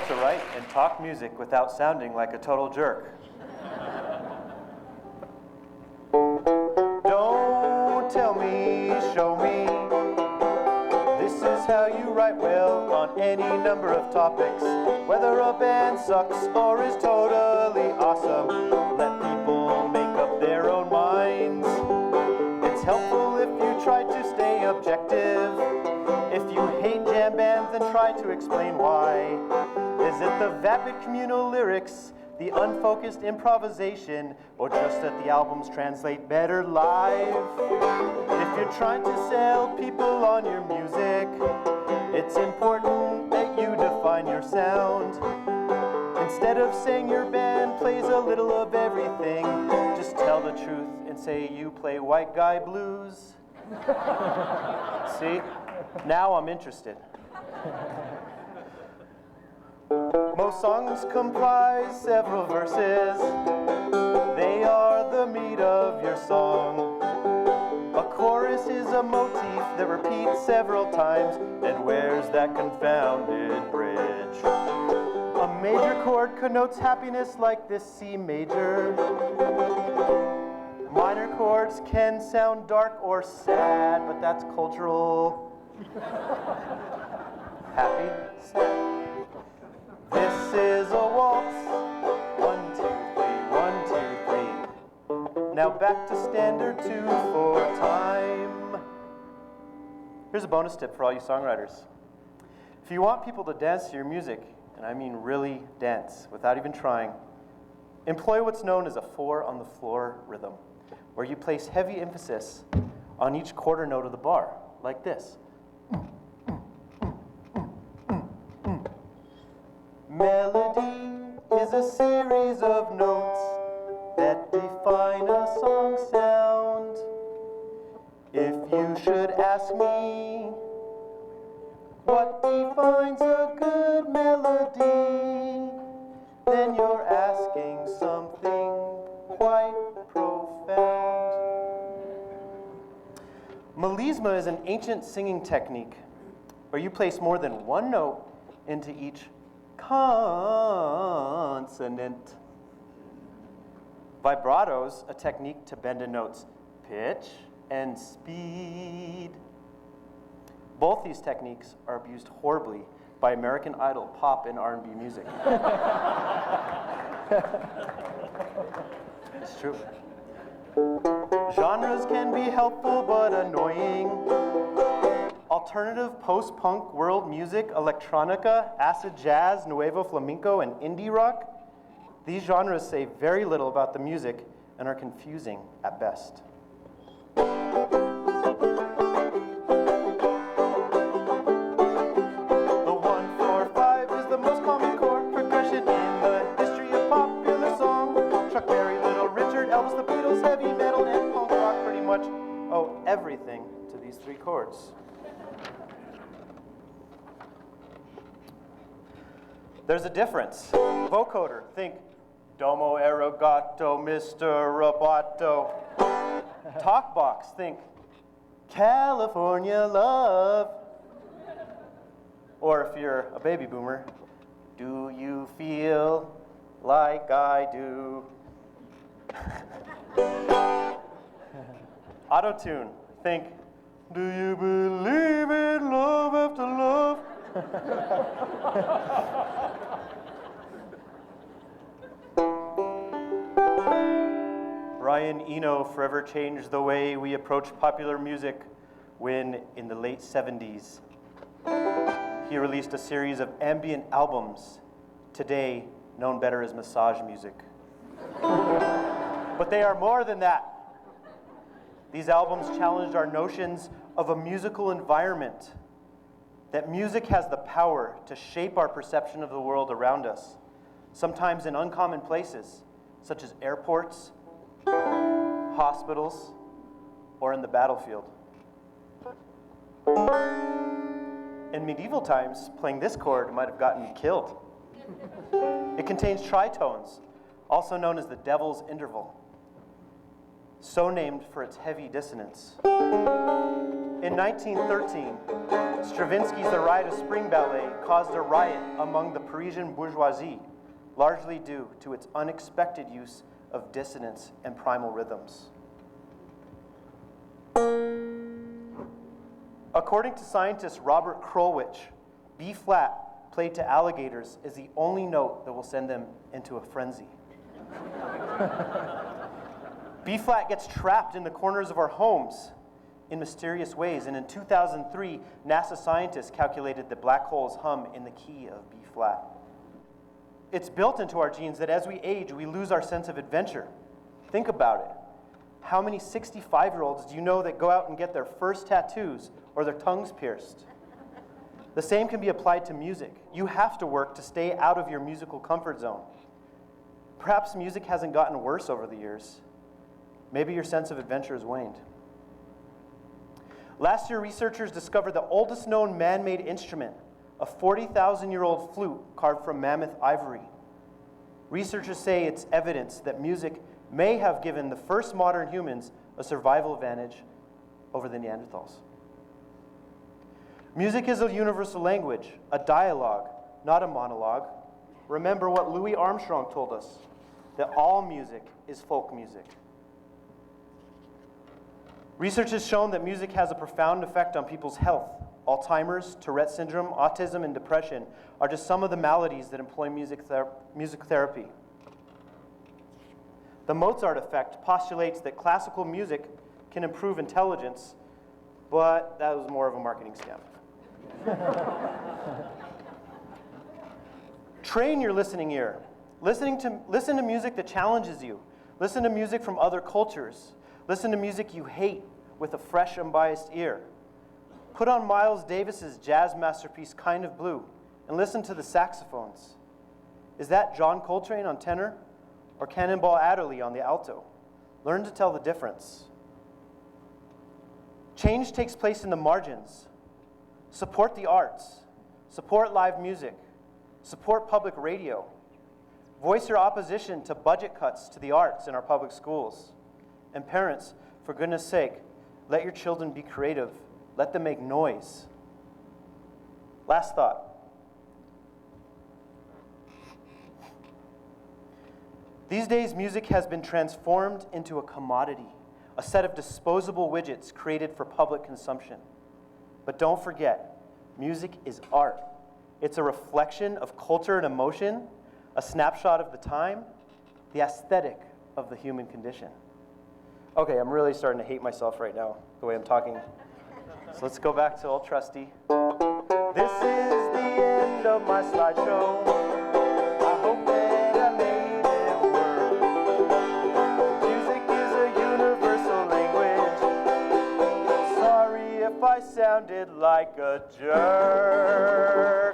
to write and talk music without sounding like a total jerk. Don't tell me, show me. This is how you write well on any number of topics. Whether a band sucks or is totally awesome, let people make up their own minds. It's helpful if you try to stay objective. If you hate jam bands, then try to explain why. Is it the vapid communal lyrics, the unfocused improvisation, or just that the albums translate better live? If you're trying to sell people on your music, it's important that you define your sound. Instead of saying your band plays a little of everything, just tell the truth and say you play white guy blues. See? Now I'm interested. Most songs comprise several verses. They are the meat of your song. A chorus is a motif that repeats several times and wears that confounded bridge. A major chord connotes happiness like this C major. Minor chords can sound dark or sad, but that's cultural. Happy, sad. This is a waltz. 1, 2, 3, 1, 2, 3. Now back to standard 2/4 time. Here's a bonus tip for all you songwriters. If you want people to dance to your music, and I mean really dance without even trying, employ what's known as a 4-on-the-floor rhythm, where you place heavy emphasis on each quarter note of the bar, like this. Melody is a series of notes that define a song sound. If you should ask me, what defines a good melody, then you're asking something quite profound. Melisma is an ancient singing technique where you place more than one note into each consonant. Vibrato's a technique to bend a note's pitch and speed. Both these techniques are abused horribly by American Idol, pop, and R&B music. It's true. Genres can be helpful but annoying. Alternative post-punk world music, electronica, acid jazz, nuevo flamenco, and indie rock. These genres say very little about the music and are confusing at best. The 1-4-5 is the most common chord progression in the history of popular song. Chuck Berry, Little Richard, Elvis, the Beatles, heavy metal, and punk rock pretty much owe everything to these 3 chords. There's a difference. Vocoder, think domo erogato, Mr. Roboto. Talkbox, think California love. Or if you're a baby boomer, do you feel like I do? Autotune, think do you believe in love after love? Brian Eno forever changed the way we approach popular music when, in the late 70s, he released a series of ambient albums, today known better as massage music. But they are more than that. These albums challenged our notions of a musical environment, that music has the power to shape our perception of the world around us, sometimes in uncommon places, such as airports, hospitals, or in the battlefield. In medieval times, playing this chord might have gotten you killed. It contains tritones, also known as the devil's interval, so named for its heavy dissonance. In 1913, Stravinsky's The Ride of Spring Ballet caused a riot among the Parisian bourgeoisie, largely due to its unexpected use of dissonance and primal rhythms. According to scientist Robert Krulwich, B-flat played to alligators is the only note that will send them into a frenzy. B-flat gets trapped in the corners of our homes in mysterious ways, and in 2003, NASA scientists calculated that black holes hum in the key of B-flat. It's built into our genes that as we age, we lose our sense of adventure. Think about it. How many 65-year-olds do you know that go out and get their first tattoos or their tongues pierced? The same can be applied to music. You have to work to stay out of your musical comfort zone. Perhaps music hasn't gotten worse over the years. Maybe your sense of adventure has waned. Last year, researchers discovered the oldest known man-made instrument, a 40,000-year-old flute carved from mammoth ivory. Researchers say it's evidence that music may have given the first modern humans a survival advantage over the Neanderthals. Music is a universal language, a dialogue, not a monologue. Remember what Louis Armstrong told us, that all music is folk music. Research has shown that music has a profound effect on people's health. Alzheimer's, Tourette's syndrome, autism, and depression are just some of the maladies that employ music therapy. The Mozart effect postulates that classical music can improve intelligence, but that was more of a marketing scam. Train your listening ear. Listen to music that challenges you. Listen to music from other cultures. Listen to music you hate with a fresh, unbiased ear. Put on Miles Davis's jazz masterpiece, Kind of Blue, and listen to the saxophones. Is that John Coltrane on tenor or Cannonball Adderley on the alto? Learn to tell the difference. Change takes place in the margins. Support the arts. Support live music. Support public radio. Voice your opposition to budget cuts to the arts in our public schools. And parents, for goodness sake, let your children be creative. Let them make noise. Last thought. These days, music has been transformed into a commodity, a set of disposable widgets created for public consumption. But don't forget, music is art. It's a reflection of culture and emotion, a snapshot of the time, the aesthetic of the human condition. Okay, I'm really starting to hate myself right now, the way I'm talking. So let's go back to old trusty. This is the end of my slideshow. I hope that I made it work. Music is a universal language. Sorry if I sounded like a jerk.